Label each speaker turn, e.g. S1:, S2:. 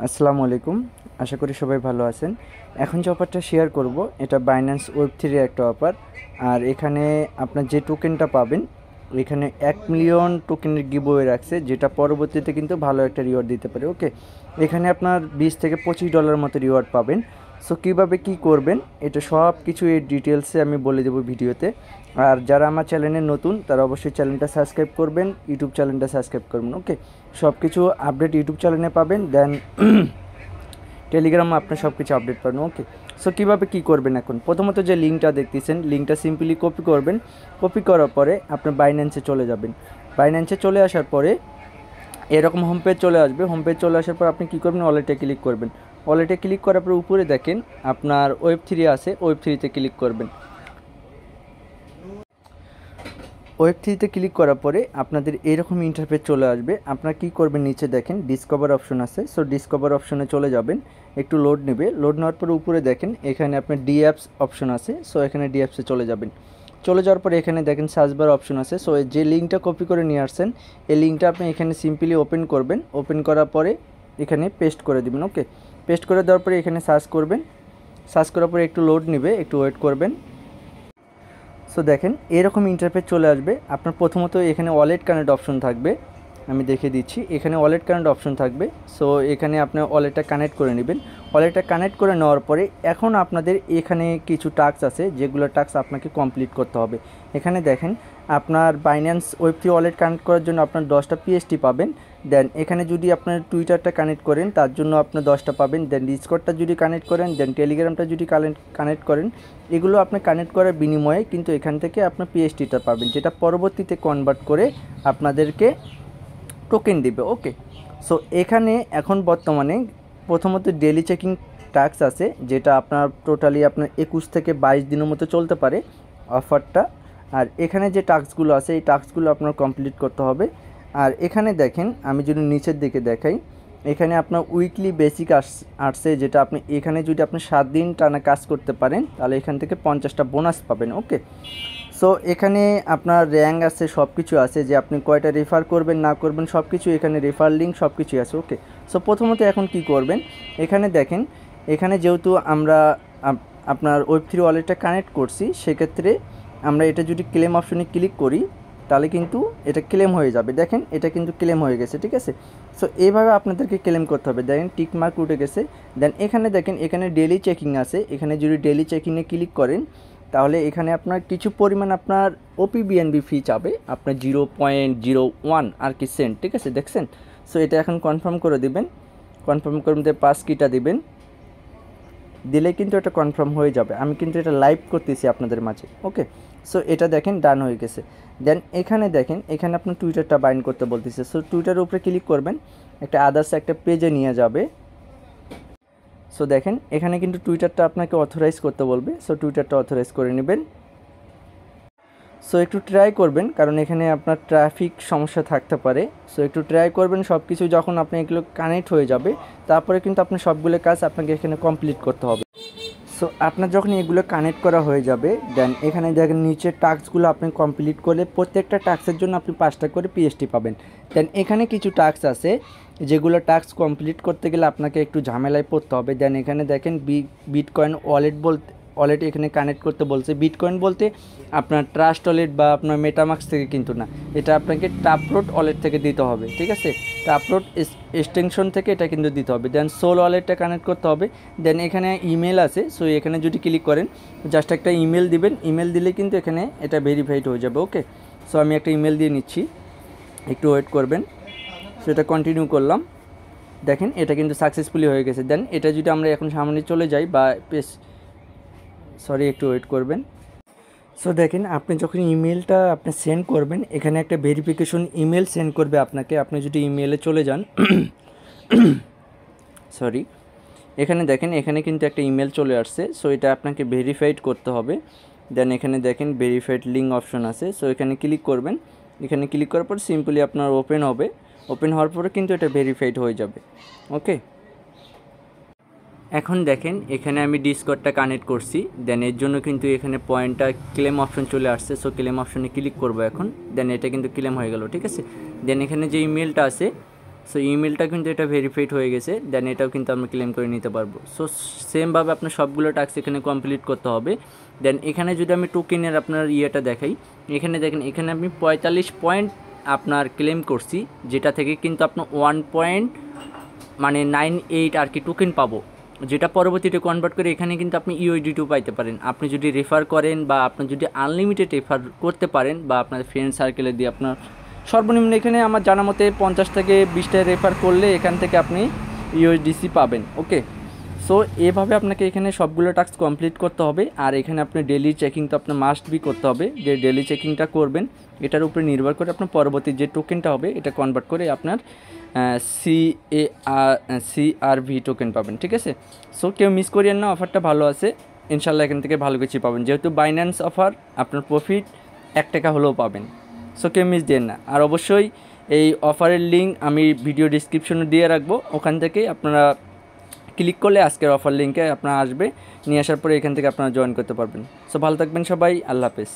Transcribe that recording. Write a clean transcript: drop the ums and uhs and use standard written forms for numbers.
S1: আসসালামু আলাইকুম। আশা করি সবাই ভালো আছেন। এখন যে অফারটা শেয়ার করব এটা বাইন্যান্স ওয়েব3 এর একটা অফার। আর এখানে আপনার যে টোকেনটা পাবেন, এখানে 1 মিলিয়ন টোকেনের গিভঅ্যাওয়ে রাখছে, যেটা পরবর্তীতে কিন্তু ভালো একটা রিওয়ার্ড দিতে পারে। ওকে, এখানে আপনার $20 থেকে $25 মতো রিওয়ার্ড পাবেন। সো কীভাবে কী করবেন এটা সব কিছু এই ডিটেলসে আমি বলে দেবো ভিডিওতে। আর যারা আমার চ্যানেলে নতুন তারা অবশ্যই চ্যানেলটা সাবস্ক্রাইব করবেন, ইউটিউব চ্যানেলটা সাবস্ক্রাইব করবেন। ওকে, সব কিছু আপডেট ইউটিউব চ্যানেলে পাবেন, দেন টেলিগ্রামে আপনার সব কিছু আপডেট পাবেন। ওকে, সো কীভাবে কী করবেন, এখন প্রথমত যে লিঙ্কটা দেখতেছেন, লিঙ্কটা সিম্পলি কপি করবেন। কপি করার পরে আপনার বাইন্যান্সে চলে যাবেন। বাইন্যান্সে চলে আসার পরে এরকম হোম পেজ চলে আসবে। হোম পেজ চলে আসার পর আপনি কী করবেন, ওয়ালেটে ক্লিক করবেন। ওয়ালেটে ক্লিক করার পর উপরে দেখেন আপনার ওয়েব3 আছে, ওয়েব3তে ক্লিক করবেন। ওয়েব3তে ক্লিক করার পরে আপনাদের এরকম ইন্টারফেস চলে আসবে। আপনারা কী করবেন, নিচে দেখেন ডিসকভার অপশন আছে, সো ডিসকভার অপশনে চলে যাবেন। একটু লোড নেবে, লোড নেওয়ার পরে উপরে দেখেন এখানে আপনার ডি অ্যাপস অপশন আছে, সো এখানে ডি অ্যাপসে চলে যাবেন। চলে যাওয়ার পরে এখানে দেখেন সার্চ বার অপশন আছে, সো যে লিঙ্কটা কপি করে নিয়ে আসছেন এই লিঙ্কটা আপনি এখানে সিম্পলি ওপেন করবেন। ওপেন করার পরে এখানে পেস্ট করে দিবেন। ওকে, পেস্ট করে দেওয়ার পরে এখানে সার্চ করবেন। সার্চ করার পরে একটু লোড নেবে, একটু ওয়েট করবেন। সো দেখেন এরকম ইন্টারফেস চলে আসবে। আপনার প্রথমত এখানে ওয়ালেট কানেক্ট অপশন থাকবে, আমি দেখিয়ে দিচ্ছি। এখানে ওয়ালেট কানেক্ট অপশন থাকবে, সো এখানে আপনার ওয়ালেটটা কানেক্ট করে নেবেন। ওয়ালেটটা কানেক্ট করে নেওয়ার পরে এখন আপনাদের এখানে কিছু টাস্ক আছে, যেগুলো টাস্ক আপনাকে কমপ্লিট করতে হবে। এখানে দেখেন আপনার বাইন্যান্স ওয়েব3 ওয়ালেট কানেক্ট করার জন্য আপনার 10টা পিএসটি পাবেন। দেন এখানে যদি আপনার টুইটারটা কানেক্ট করেন তার জন্য আপনার 10টা পাবেন। দেন ডিসকর্ডটা যদি কানেক্ট করেন, দেন টেলিগ্রামটা যদি কানেক্ট করেন, এগুলো আপনি কানেক্ট করার বিনিময়ে কিন্তু এখান থেকে আপনার পিএসটিটা পাবেন, যেটা পরবর্তীতে কনভার্ট করে আপনাদেরকে টোকেন দিবে। ওকে, সো এখানে এখন বর্তমানে প্রথমত ডেলি চেকিং টাস্ক আছে, যেটা আপনার টোটালি আপনার 21 থেকে 22 দিনের মতো চলতে পারে অফারটা। আর এখানে যে টাস্কগুলো আছে এই টাস্কগুলো আপনার কমপ্লিট করতে হবে। আর এখানে দেখেন আমি যদি নিচের দিকে দেখাই, এখানে আপনার উইকলি বেসিক আসছে, যেটা আপনি এখানে যদি আপনি 7 দিন টানা কাজ করতে পারেন তাহলে এখান থেকে 50টা বোনাস পাবেন। ওকে, সো এখানে আপনার র্যাঙ্ক আছে, সব কিছু আছে, যে আপনি কয়টা রেফার করবেন না করবেন সব কিছু এখানে, রেফার লিঙ্ক সব কিছুই আছে। ওকে, সো প্রথমত এখন কি করবেন, এখানে দেখেন এখানে যেহেতু আমরা আপনার ওয়েব3 ওয়ালেটটা কানেক্ট করছি, সেক্ষেত্রে আমরা এটা যদি ক্লেম অপশনে ক্লিক করি তাহলে কিন্তু এটা ক্লেম হয়ে যাবে। দেখেন এটা কিন্তু ক্লেম হয়ে গেছে, ঠিক আছে। সো এইভাবে আপনাদেরকে ক্লেম করতে হবে। দেখেন টিক মার্ক উঠে গেছে। দেন এখানে দেখেন এখানে ডেলি চেকিং আছে, এখানে যদি ডেলি চেকিংয়ে ক্লিক করেন তাহলে এখানে আপনার কিছু পরিমাণ আপনার ওপিবিএনবি ফি চাবে, আপনার 0.01 আর কি সেন্ট, ঠিক আছে, দেখছেন। সো এটা এখন কনফার্ম করে দিবেন। কনফার্ম করে মধ্যে পাস কিটা দিবেন, দিলে কিন্তু এটা কনফার্ম হয়ে যাবে। আমি কিন্তু এটা লাইভ করতেছি আপনাদের মাঝে। ওকে, সো এটা দেখেন ডান হয়ে গেছে। দেন এখানে দেখেন এখানে আপনার টুইটারটা বাইন্ড করতে বলতেছে, সো টুইটারের উপরে ক্লিক করবেন, একটা আদার্স একটা পেজে নিয়ে যাবে। সো দেখেন এখানে কিন্তু টুইটারটা আপনাকে অথরাইজ করতে বলবে, সো টুইটারটা অথরাইজ করে নেবেন। সো একটু ট্রাই করবেন, কারণ এখানে আপনার ট্রাফিক সমস্যা থাকতে পারে। সো একটু ট্রাই করবেন, সব কিছু যখন আপনি এগুলো কানেক্ট হয়ে যাবে তারপরে কিন্তু আপনার সবগুলো কাজ আপনাকে এখানে কমপ্লিট করতে হবে। সো আপনার যখন এগুলো কানেক্ট করা হয়ে যাবে, দেন এখানে দেখেন নিচের টাস্কগুলো আপনি কমপ্লিট করলে প্রত্যেকটা টাস্কের জন্য আপনি 5টা করে পিএসটি পাবেন। দেন এখানে কিছু টাস্ক আছে যেগুলো টাস্ক কমপ্লিট করতে গেলে আপনাকে একটু ঝামেলায় পড়তে হবে। দেন এখানে দেখেন বিটকয়েন ওয়ালেট এখানে কানেক্ট করতে বলছে। বিটকয়েন বলতে আপনার ট্রাস্ট ওয়ালেট বা আপনার মেটামাক্স থেকে কিন্তু না, এটা আপনাকে টাপরোড ওয়ালেট থেকে দিতে হবে, ঠিক আছে। টাপরোড এক্সটেনশন থেকে এটা কিন্তু দিতে হবে। দেন সোল ওয়ালেটটা কানেক্ট করতে হবে। দেন এখানে ইমেল আছে, সো এখানে যদি ক্লিক করেন জাস্ট একটা ইমেল দিবেন। ইমেল দিলে কিন্তু এখানে এটা ভেরিফাইড হয়ে যাবে। ওকে, সো আমি একটা ইমেল দিয়ে নিচ্ছি, একটু ওয়েট করবেন। সো এটা কন্টিনিউ করলাম, দেখেন এটা কিন্তু সাকসেসফুলি হয়ে গেছে। দেন এটা যদি আমরা এখন সামনে চলে যাই বা একটু ওয়েট করবেন। সো দেখেন আপনি যখন ইমেলটা আপনি সেন্ড করবেন, এখানে একটা ভেরিফিকেশন ইমেল সেন্ড করবে আপনাকে। আপনি যদি ইমেলে চলে যান এখানে দেখেন এখানে কিন্তু একটা ইমেল চলে আসছে, সো এটা আপনাকে ভেরিফাইড করতে হবে। দেন এখানে দেখেন ভেরিফাইড লিঙ্ক অপশন আছে, সো এখানে ক্লিক করবেন। এখানে ক্লিক করার পর সিম্পলি আপনার ওপেন হবে। ওপেন হওয়ার পরে কিন্তু এটা ভেরিফাইড হয়ে যাবে। ওকে, এখন দেখেন এখানে আমি ডিসকর্ডটা কানেক্ট করছি। দেন এর জন্য কিন্তু এখানে পয়েন্টটা ক্লেম অপশন চলে আসছে, সো ক্লেম অপশনে ক্লিক করব এখন। দেন এটা কিন্তু ক্লেম হয়ে গেল, ঠিক আছে। দেন এখানে যে ইমেলটা আছে সো ইমেলটা কিন্তু এটা ভেরিফাইড হয়ে গেছে, দেন এটাও কিন্তু আমরা ক্লেম করে নিতে পারবো। সো সেমভাবে আপনার সবগুলো টাস্ক এখানে কমপ্লিট করতে হবে। দেন এখানে যদি আমি টোকেনের আপনার ইয়েটা দেখাই, এখানে দেখেন এখানে আমি 45 পয়েন্ট আপনার ক্লেম করছি, যেটা থেকে কিন্তু আপনার 1.98 আর কি টোকেন পাবো, যেটা পরবর্তীতে কনভার্ট করে এখানে কিন্তু আপনি ইউএসডি2 পাইতে পারেন। আপনি যদি রেফার করেন বা আপনি যদি আনলিমিটেড রেফার করতে পারেন বা আপনার ফ্রেন্ড সার্কেলে দিয়ে আপনার সর্বনিম্ন এখানে আমার জানা মতে 50 থেকে 20টা রেফার করলে এখান থেকে আপনি ইউএসডিসি পাবেন। ওকে, সো এভাবে আপনাকে এখানে সবগুলো টাস্ক কমপ্লিট করতে হবে। আর এখানে আপনি ডেলি চেকিং তো আপনার মাস্ট বি করতে হবে, যে ডেলি চেকিংটা করবেন এটার উপরে নির্ভর করে আপনার পরবর্তী যে টোকেনটা হবে এটা কনভার্ট করে আপনার সিআরভি টোকেন পাবেন। ঠিক আছে, সো কেউ মিস করিয়েন না, অফারটা ভালো আছে, ইনশাল্লাহ এখান থেকে ভালো কিছু পাবেন। যেহেতু বাইন্যান্স অফার, আপনার প্রফিট 1 টাকা হলেও পাবেন। সো কেউ মিস দেন না। আর অবশ্যই এই অফারের লিঙ্ক আমি ভিডিও ডিসক্রিপশনে দিয়ে রাখবো, ওখান থেকে আপনারা ক্লিক করলে আজকের অফার লিঙ্কে আপনারা আসবে, নিয়ে আসার পরে এখান থেকে আপনারা জয়েন করতে পারবেন। সো ভালো থাকবেন সবাই, আল্লাহ হাফেজ।